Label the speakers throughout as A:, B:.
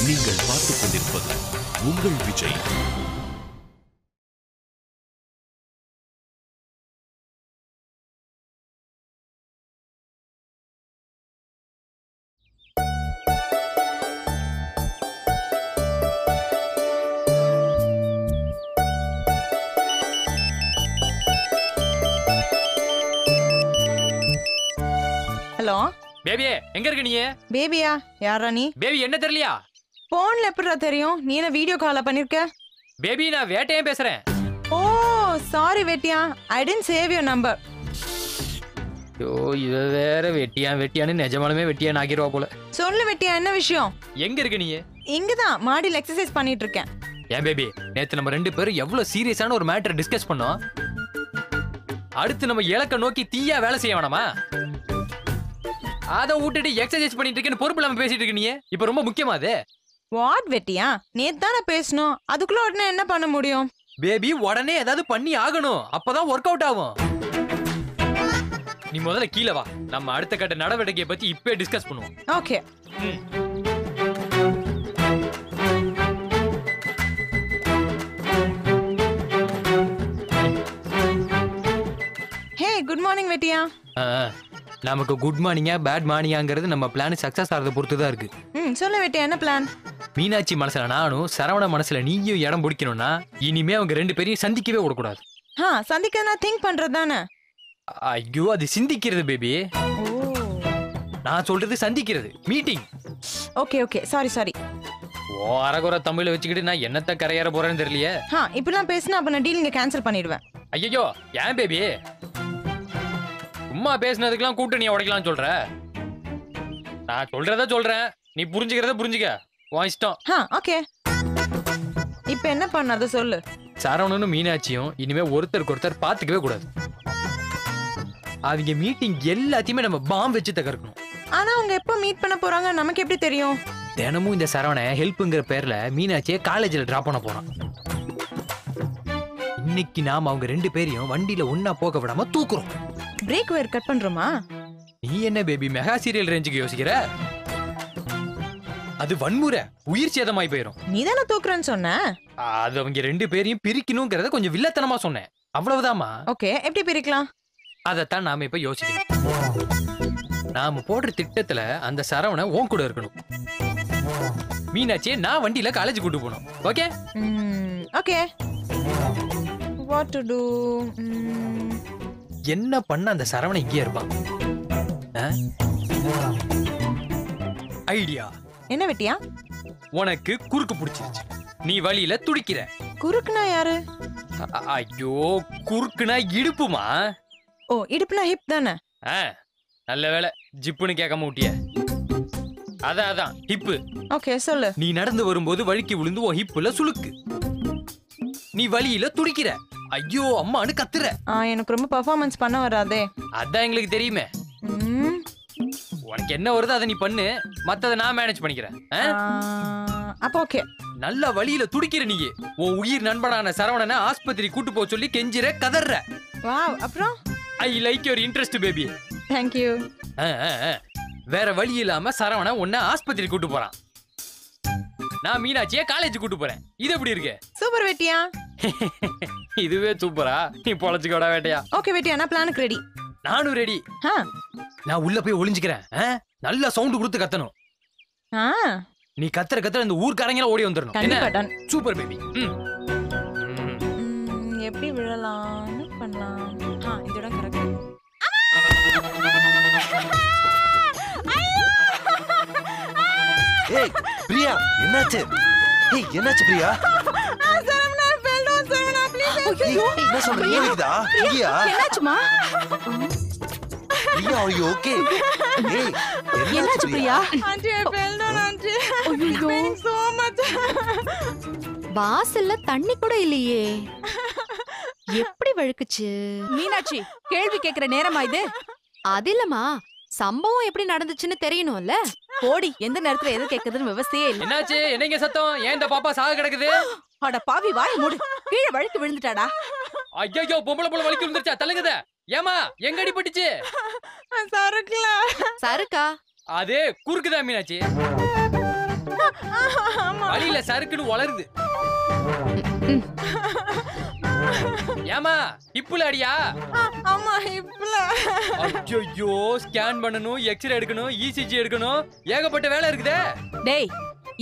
A: நீங்கள் பார்த்துக் கொண்டிருப்பது உங்கள் விஜய்.
B: ஹலோ
C: பேபி, எங்க இருக்க நீ?
B: பேபியா? யாரா நீ?
C: பேபி என்ன தெரியலையா?
B: போன்ல எப்படிடா தெரியும்? நீ என்ன வீடியோ காலா பண்ணிருக்க?
C: பேபி, நான் வேட்டையன் பேசுறேன்.
B: ஓ சாரி வெட்டியா, I didn't save your number.
C: ஐயோ, இவ வேற வெட்டியான்னு நிஜமாலுமே வெட்டியான் ஆகிருவா போல.
B: சொல்லு வெட்டியா, என்ன விஷயம்?
C: எங்க இருக்க நீ?
B: இங்கதான் மாடியில் எக்ஸசைஸ் பண்ணிட்டு இருக்கேன்.
C: ஏன் பேபி, நேத்து நம்ம ரெண்டு பேரும் எவ்வளவு சீரியஸான ஒரு மேட்டர் டிஸ்கஸ் பண்ணோம். அடுத்து நம்ம இலக்க நோக்கி தீயா வேலை செய்ய வேணாமா? அதை விட்டுட்டு எக்ஸசைஸ் பண்ணிட்டு இருக்கேன்னு பொறுப்பு இல்லாம பேசிட்டு இருக்க நீ. இப்ப ரொம்ப முக்கியமா அது.
B: வாட் வெட்டியா, நேத்து தானே பேசணும், அதுக்குள்ள உடனே என்ன பண்ண முடியும்?
C: பேபி, உடனே ஏதாவது பண்ணி ஆகணும், அப்பதான் ஒர்க் அவுட் ஆகும். நீ முதல்ல கீழே வா, நம்ம அடுத்த கட்ட நடவடிக்கையை பத்தி இப்பே டிஸ்கஸ் பண்ணுவோம்.
B: ஓகே. ஹே குட் மார்னிங் வெட்டியா.
C: நமக்கு குட் மார்னிங்கா பேட் மார்னிங்காங்கிறது நம்ம பிளான் சக்சஸ் ஆகிறத பொறுத்து தான் இருக்கு.
B: சொல்ல வெட்டியா, என்ன பிளான்?
C: மீனாட்சி மனசுல நானும் சரவண மனசுல நீயும் இடம் பிடிக்கணும்னா இனிமே அவங்க ரெண்டு பேரையும் சந்திக்கவே விடக்கூடாது.
B: சந்திக்க நான் திங்க் பண்றது தானே.
C: ஐயோ, அது சிந்திக்கிறது பேபி. நான் சொல்றது சந்திக்கிறது, meeting.
B: Okay okay, sorry sorry.
C: ஓ அரகுற தமிழை வச்சுக்கிட்டு நான் என்னத்த கரையேற போறேன்னு தெரியலையே.
B: இப்படிலாம் பேசினா அப்ப நான் டீல் இங்க கேன்சல் பண்ணிடுவேன்.
C: ஐயோ, ஏன் பேபி சும்மா பேசினதுக்கெல்லாம் கூட்டணி உடைக்கலாம் சொல்ற? நான் சொல்றத சொல்றேன், நீ புரிஞ்சுக்கிறத புரிஞ்சுக்க, உன் இஷ்டம்.
B: ஓகே, இப்ப என்ன பண்ணாத சொல்லு.
C: சரவணனும் மீனாட்சியும் இனிமே ஒருத்தருக்கு ஒருத்தர் பாத்துக்கவே கூடாது. அவங்க மீட்டிங் எல்லாத்தையுமே நம்ம பாம் வச்சு தகர்க்கணும்.
B: ஆனா அவங்க எப்ப மீட் பண்ண போறாங்க நமக்கு எப்படி தெரியும்?
C: தினமும் இந்த சரவண ஹெல்ப்ங்கிற பேர்ல மீனாட்சியை காலேஜ்ல டிராப் பண்ண போறான். இன்னைக்கு நாம அவங்க ரெண்டு பேரையும் வண்டியில ஒன்னா போக விடாம தூக்குறோம்.
B: பிரேக் வயர் கட் பண்றோமா?
C: நீ என்ன பேபி மெகா சீரியல் ரேஞ்சுக்கு யோசிக்கிற? அது வன்முறை, உயிர் சேதமாய் போயிடும்.
B: நீ தானே தூக்குறேன்னு சொன்ன.
C: அது அவங்க ரெண்டு பேரையும் பிரிக்கணுங்கிறத கொஞ்சம் வில்லத்தனமா சொன்னேன், அவ்வளவுதாமா.
B: ஓகே, எப்படி பிரிக்கலாம்?
C: அதத்தான் நாம இப்ப யோசிக்கணும். நாம போடுற திட்டத்துல அந்த சரவண உன் கூட இருக்கணும், மீனாட்சியை நான் வண்டியில காலேஜ் கூட்டு போகணும். Okay
B: okay, what to to?
C: என்ன பண்ண அந்த சரவண இங்கே இருப்பான்? ஐடியா
B: என்ன வெட்டியா?
C: உனக்கு குறுக்கு பிடிச்சிருச்சு, நீ வழியில துடிக்கிற.
B: குறுக்குனா யாரு?
C: ஐயோ, குறுக்குனா இடுப்புமா.
B: ஓ, இடுப்புனா ஹிப் தானே.
C: நல்ல வேலை ஜிப்புன்னு கேட்காம விட்டிய. அதான் ஹிப்பு.
B: ஓகே சொல்லு.
C: நீ நடந்து வரும்போது வழுக்கி விழுந்து உன் ஹிப்புல சுளுக்கு, நீ வழியில துடிக்கிற. ஐயோ அம்மான்னு கத்துற.
B: எனக்கு ரொம்ப பெர்ஃபார்மன்ஸ் பண்ண வராதே.
C: அதான் எங்களுக்கு தெரியுமே. உனக்கு என்ன வருதோ அதை நீ பண்ணு, மத்தத நான் மேனேஜ் பண்ணிக்கிறேன்.
B: அப்ப ஓகே.
C: நல்ல வழியில துடிக்கிற நீ உன் உயிர் நண்பனான சரவணனை ஆஸ்பத்திரி கூட்டு போக சொல்லி கெஞ்சிர கதற.
B: வாவ், அப்புறம்?
C: I like your interest baby.
B: Thank you.
C: வேற வழி இல்லாம சரவண உன்னை ஆஸ்பத்திரி கூட்டு போறான், நான் மீனாட்சியை காலேஜ் கூட்டு போறேன். இது எப்படி இருக்கு?
B: சூப்பர் வெட்டியா.
C: இதுவே சூப்பரா? நீ பொழைச்சுக்கோடா வேட்டையா.
B: ஓகே வெட்டியா, நான் பிளானுக்கு ரெடி.
C: நானும் ரெடி. நான் உள்ள போய் ஒளிஞ்சுக்கிறேன். நல்ல சவுண்ட் கொடுத்து கத்தணும். நீ கத்துற இந்த ஊர்க்காரங்க ஓடி வந்துடணும். Super baby.
B: எப்படி விழலாம்னு பண்ணலாம். இந்த இடம் கரெக்ட்.
D: ஏய் பிரியா, என்னாச்சு? ஏய் என்னாச்சு Priya?
B: Saravana fell down. Saravana please.
D: ஐயோ என்ன சொல்றீங்க? இதுதா பிரியா?
B: என்னாச்சுமா?
D: Priya are you okay? ஏய்
B: என்னாச்சு Priya? Anti I fell down anti. ஐயோ so much.
E: வாசல்ல தண்ணி கூட இல்லையே, எப்படி வழுக்குச்சு?
F: மீனாட்சி, கேள்வி கேக்குற நேரமா இது?
E: அது இல்லம்மா, சம்பவம் எப்படி நடந்துச்சுன்னு தெரியணும்ல.
F: போடி, எந்த நேரத்துல எது கேக்குதுன்னு விவசாயே இல்ல.
C: என்னாச்சு? என்னங்க சத்தம்? ஏன் இந்த பாப்பா சாக கிடக்குது?
F: அட பாவி, வாய மூடு. கீழே வழுக்கி விழுந்துட்டாடா.
C: ஐயோ, பொம்பளை புள்ள வலிக்கு விழுந்துருச்சா? தள்ளுங்கத. ஏமா எங்க அடிபட்டுச்சு?
E: சருக்கா?
C: அதே குறுக்குதா மீனாட்சி. சறுக்குன்னு வளருது. ஏமா இப்புல அடியா?
B: ஆமா இப்பல.
C: ஐயோ ஸ்கேன் பண்ணனும், எக்ஸ்ரே எடுக்கணும், இசிஜி எடுக்கணும், ஏகப்பட்ட வேலை இருக்குதே.
F: டேய்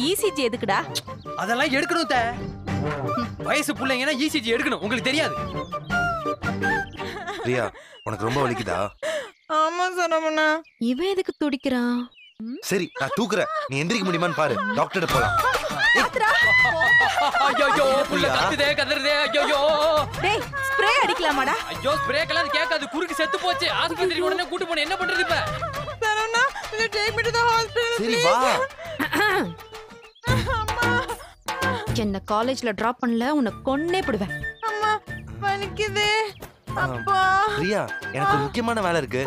F: இசிஜி எதுக்குடா?
C: அதெல்லாம் எடுக்கணும் தே. வயசு புள்ளைங்கன்னா இசிஜி எடுக்கணும், உங்களுக்கு தெரியாது.
D: பிரியா உனக்கு ரொம்ப வலிக்குதா?
B: ஆமா சரவணா.
E: இவன் எதுக்கு துடிக்கிறான்?
D: சரி நான் தூக்குறேன், நீ எந்திரிக்க முடியுமான்னு பாரு, டாக்டர் போலாம்.
C: ஐயோ புள்ள கத்துதே கதறதே. ஐயோ
F: டேய் ஸ்ப்ரே அடிக்கலாமாடா?
C: ஐயோ பிரேக் எல்லாம் கேட்காது, குறுக்கு செத்து போச்சு. ஆஸ்பத்திரிக்கு உடனே கூட்டி போன, என்ன பண்றது இப்ப?
B: Saravana you take me to the hospital
D: சரி
B: please.
D: வா.
B: அம்மா
E: என்ன காலேஜ்ல டிராப் பண்ணல உன்னை கொன்னே போடுவேன்.
B: அம்மா வலிக்குதே. அப்பா
D: பிரியா எனக்கு ஒரு முக்கியமான வேலை இருக்கு.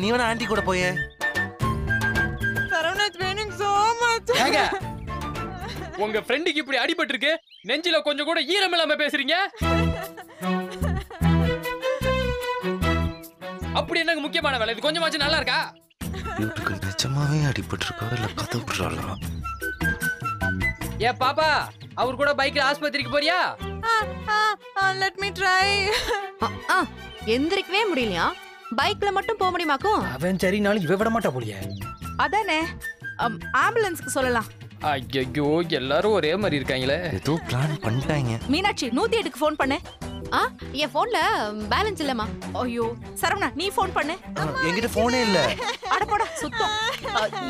D: நீ வேணா ஆன்ட்டி கூட போயே.
B: Saravana it's raining so much.
C: ஏங்க உங்க ஃப்ரெண்டுக்கு இப்படி அடிபட்டு இருக்கு, நெஞ்சில கொஞ்சம் கூட ஈரம் இல்லாம பேசுறீங்க. அப்படி என்னங்க முக்கியமான வேலை? இது கொஞ்சமாச்சு நல்லா இருக்கா?
D: வீட்டுக்கு நிஜமாவே அடிபட்டு இருக்கா இல்ல கதை விடுறாளா?
C: ஏ பாப்பா, அவர் கூட பைக்ல ஆஸ்பத்திரிக்கு போறியா?
B: Let me try.
E: எந்திரிக்கவே முடியலையா? பைக்ல மட்டும் போக முடியுமாக்கும்?
C: அவன் சரினாலும் இவ விட மாட்டா போலியே.
F: அதானே ஆம்புலன்ஸ்க்கு சொல்லலாம்.
C: ஐயோ எல்லாரும் ஒரே மாதிரி இருக்காங்களே.
D: ஏதோ பிளான் பண்ணிட்டாங்க.
F: மீனாட்சி 108க்கு ஃபோன் பண்ணு.
E: என் போன்ல பேலன்ஸ் இல்லம்மா.
F: ஐயோ சரவணா நீ ஃபோன் பண்ணு.
D: என்கிட்ட போனே இல்ல.
F: அட போடா சுத்தம்.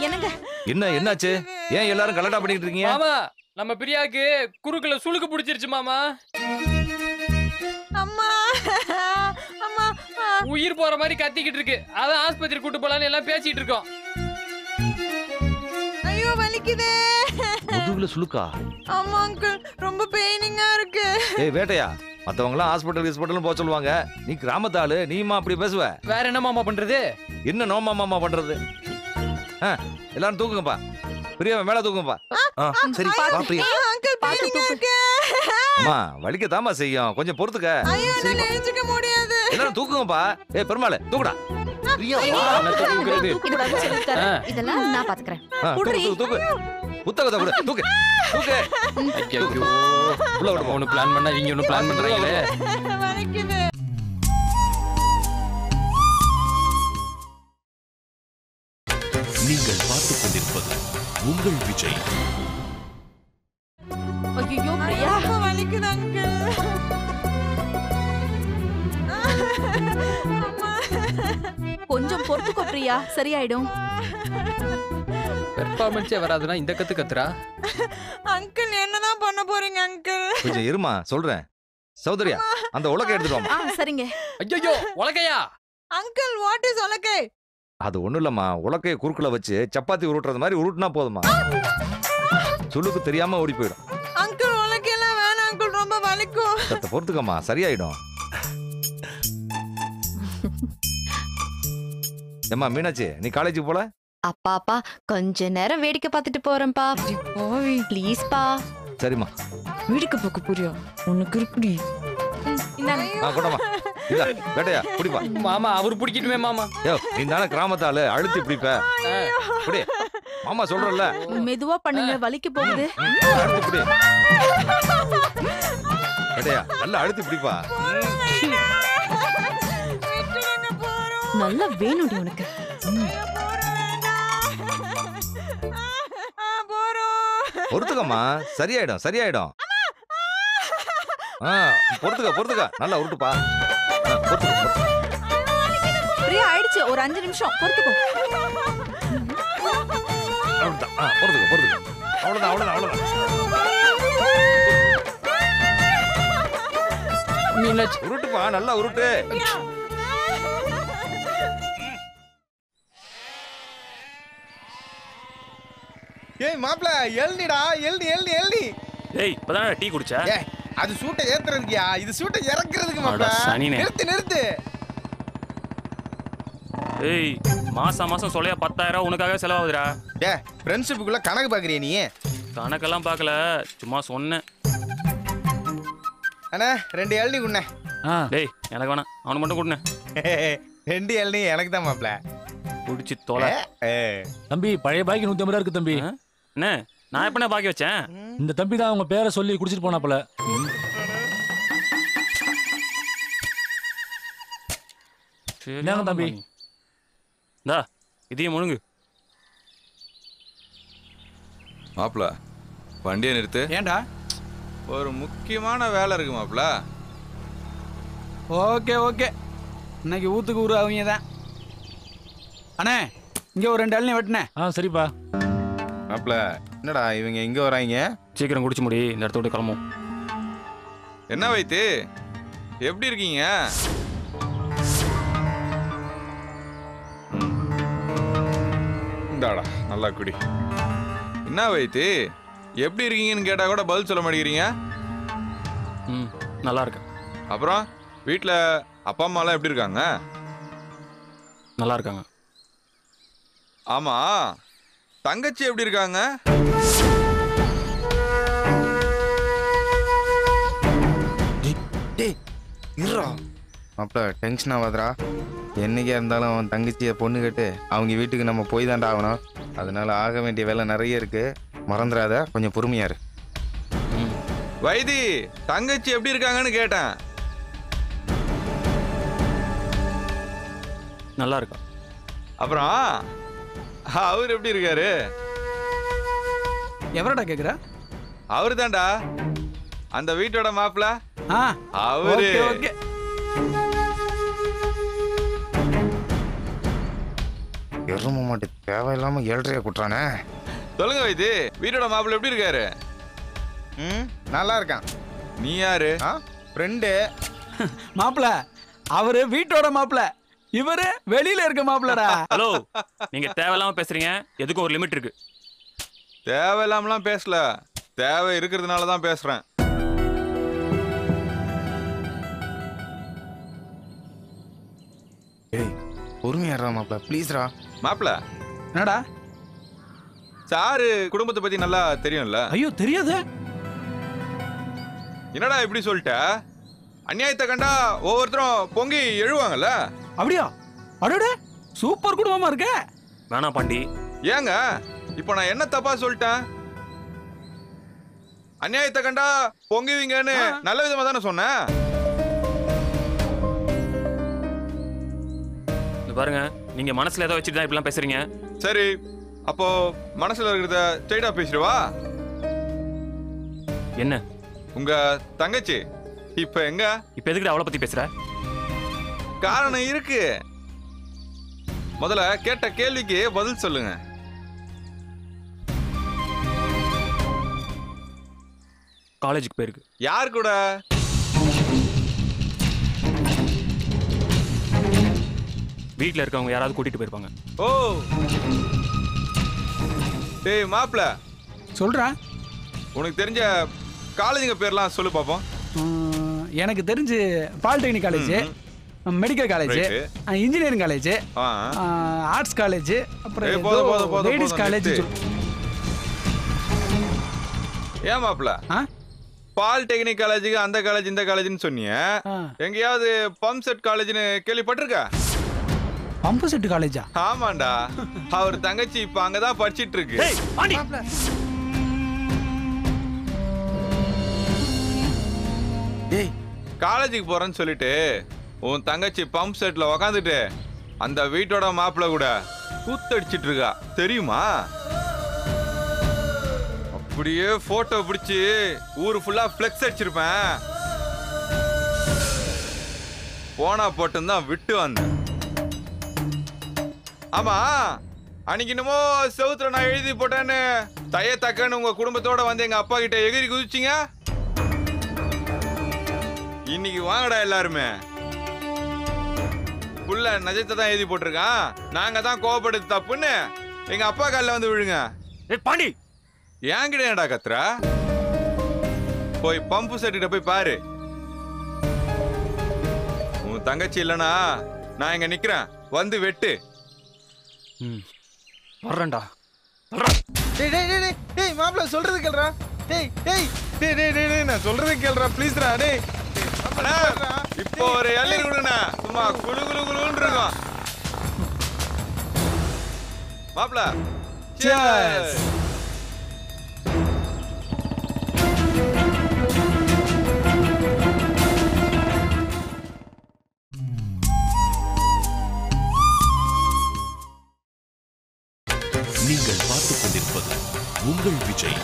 F: என்னங்க
G: என்னாச்சு? ஏன் எல்லாரும் கலட்டா பண்ணிட்டு இருக்கீங்க?
C: மாமா நம்ம பிரியாக்கு குறுக்குல சுளுக்கு பிடிச்சிருச்சு மாமா.
B: அம்மா அம்மா
C: உயிர் போற மாதிரி கத்திக்கிட்டு இருக்கு. அதான் ஆஸ்பத்திரி கூட்டு போலான்னு எல்லாம் பேசிட்டு இருக்கோம்.
B: ஐயோ வலிக்குதே.
G: முதுகுல சுளுக்கா?
B: ஆமா அங்கிள் ரொம்ப பெயினிங்கா இருக்கு.
G: ஏய் வேட்டையா, மத்தவங்களாம் ஹாஸ்பிட்டல் போக சொல்லுவாங்க, நீ கிராமத்து ஆளு, நீமா அப்படி பேசுவ?
C: வேற என்ன மாமா பண்றது?
G: என்ன நோமா மாமா பண்றது? எல்லாரும் தூக்குங்கப்பா. பிரியா மேல தூக்குங்கப்பா.
D: சரி வா பிரியா.
B: அங்கிள் பெயினிங்கா இருக்கு.
G: அம்மா வலிக்கத்தாமா செய்யும், கொஞ்சம் பொறுத்துக்க.
B: ஐயோ நான் எழுந்திருக்க முடியாது.
G: எல்லாரும் தூக்குங்கப்பா. ஏய் பெருமாளே தூக்குடா.
D: பிரியா வா.
C: என்ன தூக்குறது?
E: தூக்கக்கூடாதுன்னு சொல்லிருக்காரு. இதெல்லாம் நான் பாத்துக்கிறேன்.
G: தூக்கு தூக்கு புத்தகத்தை கூட தூக்கு தூக்கு.
C: ஐயோ
G: உள்ள விடுமா.
C: ஒன்னு பிளான் பண்ணா இவங்க ஒன்னு பிளான் பண்றாங்களே.
B: வலிக்குது.
A: நீங்கள் பார்த்துக் கொண்டிருப்பது உங்கள் விஜய்.
F: ஐயோ பிரியா
B: ரொம்ப வலிக்குது அங்கிள். அம்மா
F: கொஞ்சம் பொறுத்துக்கோ பிரியா, சரியாயிடும்.
C: பெர்ஃபார்மன்ஸே வராதுன்னா இந்த கத்து கத்துறா.
B: அங்கிள் என்னதான் பண்ண போறீங்க அங்கிள்?
G: கொஞ்சம் இருமா சொல்றேன். சௌதரியா அந்த உலக்கை எடுத்துட்டு வாமா.
F: சரிங்க.
C: ஐயோ உலக்கையா?
B: அங்கிள் வாட் இஸ் உலக்கை?
G: அது ஒண்ணும் இல்லம்மா, உலக்கைய குறுக்குல வச்சு சப்பாத்தி உருட்டுறது மாதிரி உருட்டுனா போதுமா, சுளுக்கு தெரியாம ஓடி போயிடும்.
B: அங்கிள் உலக்கையெல்லாம் வேணாம் அங்கிள், ரொம்ப வலிக்கும்.
G: சத்த பொறுத்துக்கம்மா, சரியாயிடும். ஏம்மா மீனாட்சி, நீ காலேஜுக்கு போல?
E: அப்பா கொஞ்ச நேரம் வேடிக்கை பார்த்துட்டு போறேன்ப்பா. ப்ளீஸ் பா.
G: சரிம்மா.
B: வீடுக்கு போக புரியா உனக்கு இருக்குடி.
G: கூடமா இல்ல வேட்டையா குடிப்பா.
C: மாமா அவர் பிடிக்கட்டுமே மாமா.
G: யோ நீ தானே கிராமத்தாளு, அழுத்தி பிடிப்ப. குடி மாமா சொல்றல.
F: மெதுவா பண்ணுங்க, வலிக்கு போகுது.
G: அழுத்தி பிடி வேட்டையா, நல்லா அழுத்தி பிடிப்பா.
E: நல்லா வேணும்டி உனக்கு.
G: பொறுத்துக்கம்மா, சரியாயிடும் சரியாயிடும். பொறுத்துக்க நல்லா உருட்டுப்பா.
F: பிரியா ஆயிடுச்சு, ஒரு 5 நிமிஷம் பொறுத்துக்கோ.
G: பொறுத்துக்க அவ்வளவுதான்.
C: மீனாட்சி
G: உருட்டுப்பா, நல்லா உருட்டு.
H: ஏய் மாப்ள, எழுனிடா, எழுனி.
I: ஏய் இப்பதான் டீ குடிச்ச?
H: ஏய் அது சூட்டை ஏத்துறதுக்குயா, இது சூட்டை இறக்குறதுக்கு மாப்ள.
I: அட சனினே.
H: நிறுத்து.
I: ஏய் மாசம் சொல்லையா 10,000 உனக்காக செலவாகுதுடா.
H: டேய் ஃப்ரெண்ட்ஷிப்புக்குள்ள கணக்கு பாக்குறியா நீ?
I: கணக்கெல்லாம் பார்க்கல, சும்மா சொன்னேன்.
H: அண்ணா 2 எழுனி குண்ணே.
I: டேய் எனக்கு வேணாம், அவனுக்கு மட்டும் கொடுனே.
H: 2 எழுனி எனக்கு தான் மாப்ள.
I: குடிச்சு தொலை.
J: தம்பி பழைய பாக்கி 150 ரூபா இருக்கு தம்பி.
I: என்ன நான் எப்பனே பாக்கி வச்சேன்?
J: இந்த தம்பி தான் அவங்க பேரை சொல்லி குடிச்சிட்டு போனாப்பல. என்னங்க தம்பி?
I: இந்தா இதையும் முழுங்கு.
K: மாப்பிள வண்டியை நிறுத்து.
H: ஏண்டா?
K: ஒரு முக்கியமான வேலை இருக்கு மாப்பிள.
H: ஓகே ஓகே, இன்னைக்கு ஊத்துக்கு ஊரு அவங்க தான். அண்ணே இங்க ஒரு 2 அள்ளி வெட்டினேன்.
J: சரிப்பா.
K: மாப்பிள என்னடா இவங்க இங்க வராங்க?
I: சீக்கிரம் குடிச்சு முடி, இந்த இடத்த விட்டு கிளம்பும்.
K: என்ன வைத்து, எப்படி இருக்கீங்க? இந்தாடா நல்லா குடி. என்ன வைத்து, எப்படி இருக்கீங்கன்னு கேட்டா கூட பதில் சொல்ல மாட்டேங்கிறீங்க.
I: நல்லா இருக்கேன்.
K: அப்புறம் வீட்டில் அப்பா அம்மாலாம் எப்படி இருக்காங்க?
I: நல்லா இருக்காங்க.
K: ஆமா, தங்கச்சி எப்படி இருக்காங்க?
L: மாப்பிள டென்ஷன் ஆகாதரா. என்னைக்கா இருந்தாலும் அவன் தங்கச்சியை பொண்ணு கேட்டு அவங்க வீட்டுக்கு நம்ம போய் தாண்டா ஆகணும். அதனால ஆக வேண்டிய வேலை நிறைய இருக்கு, மறந்துடாத, கொஞ்சம் பொறுமையா இரு.
K: வைத்தி, தங்கச்சி எப்படி இருக்காங்கன்னு கேட்டேன்.
I: நல்லா இருக்கா.
K: அப்புறம் அவர் எப்படி இருக்காரு?
H: எவரடா கேக்குற?
K: அவரு தான்டா, அந்த வீட்டோட மாப்பிள்ள. அவரு.
H: ஓகே.
L: எரும மாட்டு தேவையில்லாம 7:30 கூட்டுறானே.
K: சொல்லுங்க வைத்தி, வீட்டோட மாப்பிள்ள எப்படி இருக்காரு?
L: நல்லா இருக்கான்.
K: நீ யாரு?
L: ஃப்ரெண்டு.
H: மாப்பிள அவரு வீட்டோட மாப்பிள, இவரு வெளியில இருக்க மாப்பிளடா.
I: ஹலோ, நீங்க தேவையில்லாம பேசுறீங்க. எதுக்கு ஒரு லிமிட் இருக்கு.
K: தேவையில்லாமலாம் பேசல, தேவை இருக்கிறதுனால தான் பேசுறேன்.
L: ஏய் பொறுமையாடுறா மாப்பிள, ப்ளீஸ்ரா.
K: மாப்பிள
H: என்னடா?
K: சாரு குடும்பத்தை பத்தி நல்லா தெரியும்ல?
H: ஐயோ தெரியாது.
K: என்னடா இப்படி சொல்லிட்ட? அநியாயத்தை கண்டா ஒவ்வொருத்தரும் பொங்கி எழுவாங்கல்ல?
H: அப்படியா? அடட, சூப்பர் குடும்பமா இருக்க.
I: வேணா பாண்டி.
K: ஏங்க இப்போ நான் என்ன தப்பா சொல்லிட்டேன்? அநியாயத்தை கண்டா பொங்குவீங்கன்னு நல்ல விதமா தானே சொன்னேன்.
I: பாருங்க, நீங்க மனசுல ஏதோ வச்சுட்டு தான் இப்படிலாம் பேசுறீங்க.
K: சரி, அப்போ மனசுல இருக்கிறத ஸ்ட்ரைட்டா பேசிடுவா.
I: என்ன?
K: உங்க தங்கச்சி இப்ப எங்க?
I: இப்ப எதுக்கு அவளை பத்தி பேசுற?
K: காரணம் இருக்கு. முதல்ல கேட்ட கேள்விக்கு பதில் சொல்லுங்க.
I: காலேஜுக்கு போயிருக்கு.
K: யார் கூட?
I: வீட்ல இருக்கவங்க யாராவது கூட்டிட்டு போயிருப்பாங்க.
K: ஓ, டேய் மாப்ள
H: சொல்றா.
K: உனக்கு தெரிஞ்ச காலேஜுங்க பேர்லாம் சொல்லு பாப்போம்.
H: எனக்கு தெரிஞ்சு polytechnic college, medical college, engineering college, arts college, அப்புறம் லேடிஸ் காலேஜ்.
K: ஏன் மாப்ள பாலிடெக்னிக் காலேஜுக்கு அந்த காலேஜ் இந்த காலேஜ்னு சொன்னீங்க, எங்கேயாவது பம்ப் செட் காலேஜ்னு கேள்விப்பட்டிருக்க?
H: பம்ப் செட் காலேஜா?
K: ஆமாண்டா, அவர் தங்கச்சி இப்ப அங்கதான் படிச்சிட்டு இருக்கு. காலேஜுக்கு போறேன்னு சொல்லிட்டு உன் தங்கச்சி பம்ப் செட்ல உக்காந்துட்டு அந்த வீட்டோட மாப்பிள்ள கூட கூத்தடிச்சிட்டு இருக்கா, தெரியுமா? அப்படியே போட்டோ பிடிச்சி ஊரு ஃபுல்லா ஃபிளெக்ஸ் அடிச்சிருப்பேன். போனா போட்டுன்னு தான் விட்டு வந்தேன். ஆமா, அன்னைக்கு என்னமோ செவுத்துல நான் எழுதி போட்டேன்னு தைய தக்கன்னு உங்க குடும்பத்தோட வந்து எங்க அப்பா கிட்ட எகிரி குதிச்சிங்க. இன்னைக்கு வாங்கடா எல்லாருமே. புள்ள நஜத்தை தான் எழுதி போட்டிருக்கான், நாங்க தான் கோவப்படுது தப்புன்னு எங்க அப்பா காலில் வந்து விழுங்க.
I: பாண்டி
K: ஏங்கிட்ட ஏன்டா கத்துற? போய் பம்பு செட்டுகிட்ட போய் பாரு. உன் தங்கச்சி இல்லனா நான் இங்க நிக்கிறேன், வந்து வெட்டு.
I: வர்றேன்டா.
H: டேய் டேய் டேய் டேய் மாப்ள சொல்றது கேளுடா. டேய் டேய் டேய் டேய் டேய் நான் சொல்றது கேளுடா ப்ளீஸ்டா. டேய்
K: அண்ணா, இப்போ ஒரு இளநீர் கொடுங்கண்ணா, சும்மா குளு குளு குளுன்னு இருக்கும். மாப்ள cheers.
A: விஜய்.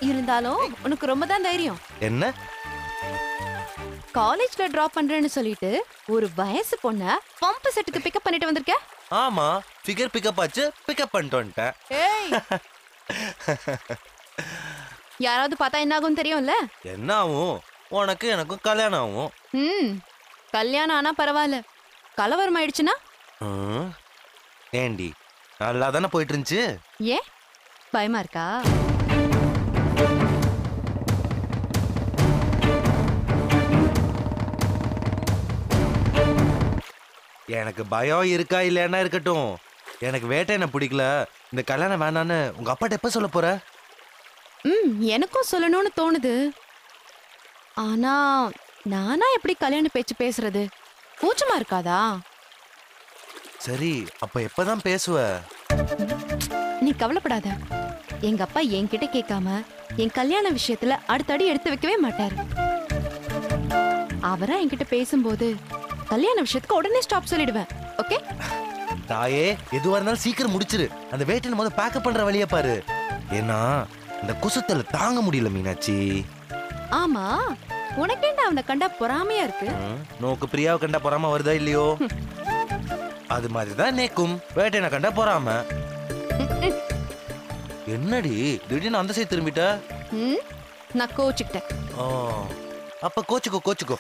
E: இருந்தாலும் உனக்கு ரொம்ப தான் தைரியம்.
D: என்ன
E: காலேஜ்ல டிராப் பண்றேன்னு சொல்லிட்டு ஒரு வயசு பொண்ண பம்ப் செட்டுக்கு பிக்கப் பண்ணிட்டு வந்திருக்க.
D: ஆமா ஃபிகர் பிக்கப் ஆச்சு, பிக்கப் பண்ணிட்டு வந்துட்டேன்.
E: ஏய் யாராவது பார்த்தா என்ன ஆகும் தெரியும்ல?
D: என்ன ஆகும்? உனக்கு எனக்கும் கல்யாணம் ஆகும்.
E: கல்யாணம் ஆனா பரவாயில்ல, கலவரம் ஆயிடுச்சுன்னா?
D: ஏண்டி நல்லா தானே போயிட்டு இருந்துச்சு.
E: ஏன் பயமா இருக்கா?
D: எனக்கு பயம் இருக்கா இல்லைன்னா இருக்கட்டும், எனக்கு வேட்டை என்ன பிடிக்கல, இந்த கல்யாணம் வேணான்னு உங்க அப்பாட்ட எப்ப சொல்ல போற?
E: எனக்கும் சொல்லணும்னு தோணுது. ஆனா நானா எப்படி கல்யாண பேச்சு பேசுறது? கூச்சமா இருக்காதா?
D: சரி அப்ப எப்பதான் பேசுவ?
E: நீ கவலைப்படாத. எங்க அப்பா என்கிட்ட கேட்காம என் கல்யாண விஷயத்துல அடுத்தடி எடுத்து வைக்கவே மாட்டாரு. அவரா என்கிட்ட பேசும்போது கல்யாண விஷயத்துக்கு உடனே ஸ்டாப் சொல்லிடுவேன். ஓகே
D: தாயே, எதுவா இருந்தாலும் சீக்கிரம் முடிச்சிரு. அந்த வேட்டையில முதல்ல பேக்கப் பண்ற வழியை பாரு. ஏன்னா இந்த குசுத்தல தாங்க முடியல மீனாட்சி.
E: ஆமா, உனக்கு என்ன அவனை கண்டா பொறாமையா இருக்கு?
D: நோக்கு பிரியாவை கண்டா பொறாம வருதா இல்லையோ? அது மாதிரிதான் நேக்கும் வேட்டையனை கண்டா பொறாம. என்னடி திடீர்னு அந்த சைடு திரும்பிட்ட?
E: நான் கோச்சுக்கிட்டேன்.
D: அப்ப கோச்சுக்கோ கோச்சுக்கோ.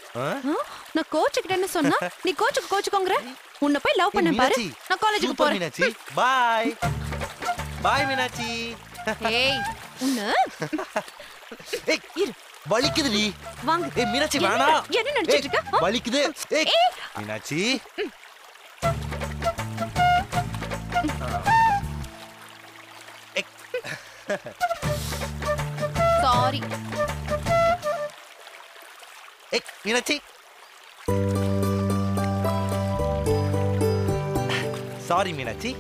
E: நான் கோச்சுக்கிட்டேன்னு சொன்னா நீ கோச்சுக்கோங்கற. உன்னை போய் லவ் பண்ண பாரு. நான் காலேஜுக்கு போறேன்.
D: Meenakshi bye bye Meenakshi.
E: ஏய் உன்ன
D: ஏய் இரு வலிக்குதுடி.
E: வாங்க.
D: ஏய் மீனாட்சி வேணா.
E: என்ன நினைச்சிட்டு இருக்க?
D: வலிக்குது. ஏய் மீனாட்சி.
E: சாரி.
D: ஏய் மீனாட்சி. சாரி மீனாட்சி.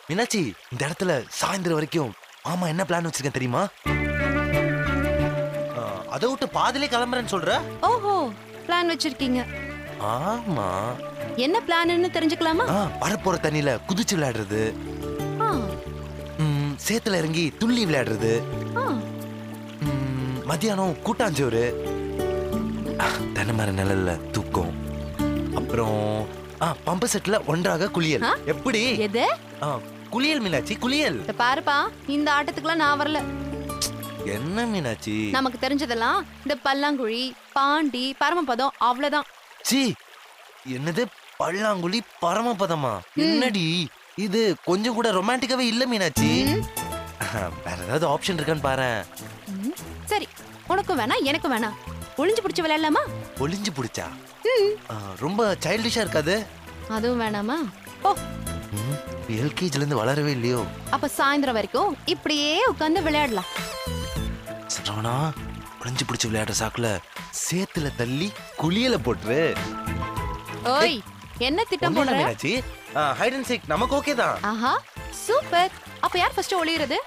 D: மீனாட்சி, இந்த இடத்துல சாயந்தரம் வரைக்கும் மாமா என்ன பிளான் வச்சிருக்கேன் தெரியுமா? அதை விட்டு பாதிலே கிளம்புறேன்னு சொல்ற?
E: ஓஹோ, பிளான் வச்சிருக்கீங்க.
D: ஆமா.
E: என்ன பிளான்னு தெரிஞ்சுக்கலாமா?
D: வரப்போற தண்ணியில குதிச்சு விளையாடுறது, சேத்துல இறங்கி துள்ளி விளையாடுறது, மத்தியானம் கூட்டாஞ்சோறு, தென்னைமர நிழல்ல தூக்கம், அப்புறம் பம்பு செட்ல ஒன்றாக குளியல். எப்படி?
E: எது?
D: குளியல் மீனாட்சி, குளியல்.
E: பாருப்பா, இந்த ஆட்டத்துக்குலாம் நான் வரல.
D: என்ன மீனாட்சி?
E: நமக்கு தெரிஞ்சதெல்லாம் இந்த பல்லாங்குழி, பாண்டி, பரமபதம் அவ்வளவுதான்.
D: சீ, என்னது பல்லாங்குழி பரமபதமா? என்னடி இது? கொஞ்சம் கூட ரொமான்டிக்காவே இல்ல மீனாட்சி. வேற ஏதாவது ஆப்ஷன் இருக்கான்னு பாரு.
E: சரி, உனக்கும் வேணா எனக்கும் வேணா. ஒளிஞ்சு பிடிச்சு விளையாடலாமா?
D: ஒளிஞ்சு பிடிச்சா? ரொம்ப சைல்டிஷா இருக்காது? அதுவும்
E: வேணாமா? ஓ,
D: எல்கேஜில இருந்து வளரவே இல்லையோ?
E: அப்ப சாயந்தரம் வரைக்கும் இப்படியே உட்கார்ந்து விளையாடலாம்.
D: சரவணா, ஒளிஞ்சு பிடிச்சு விளையாடுற சாக்குல சேத்துல தள்ளி குளியல போட்டுரு.
E: ஓய், என்ன திட்டம் போடுற?
D: மீனாட்சி, ஹைட் அண்ட் சீக் நமக்கு ஓகே தான்.
E: ஆஹா, சூப்பர். அப்ப யார் ஃபர்ஸ்ட் ஒளியறது?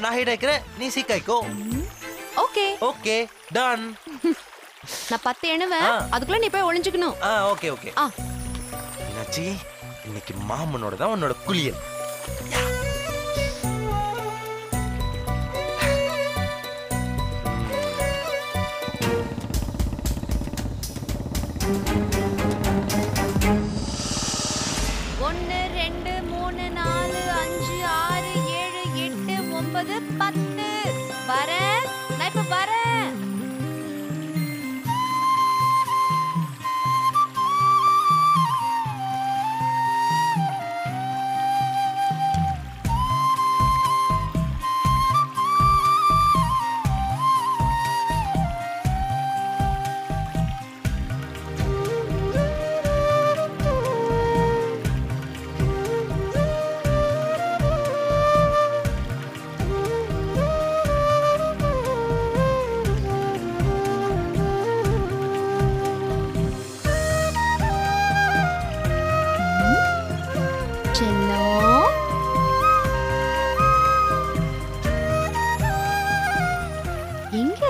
D: நான் ஹைட் ஆயிக்கிறேன், நீ சீக் ஆயிக்கோ.
E: Okay
D: okay, done.
E: நான் 10 எண்ணுவேன், அதுக்குள்ள நீ போய் ஒளிஞ்சுக்கணும்.
D: Okay okay. மீனாட்சி, இன்னைக்கு மாமனோட தான் உன்னோட குளியல்.
E: ஒன்னு 2 3 4 5 6 7 8 9 10. வரேன், நான் இப்ப வரேன்.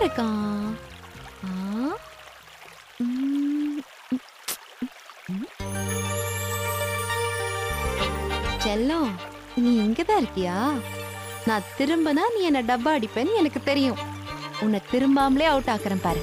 E: இருக்கான்? ஆ? ம், செல்லம், நீ இங்கதான் இருக்கியா? நான் திரும்பினா நீ என்ன டப்பா அடிப்பேன்னு எனக்கு தெரியும். உன்னை திரும்பாமலே அவுட் ஆக்குறேன் பாரு.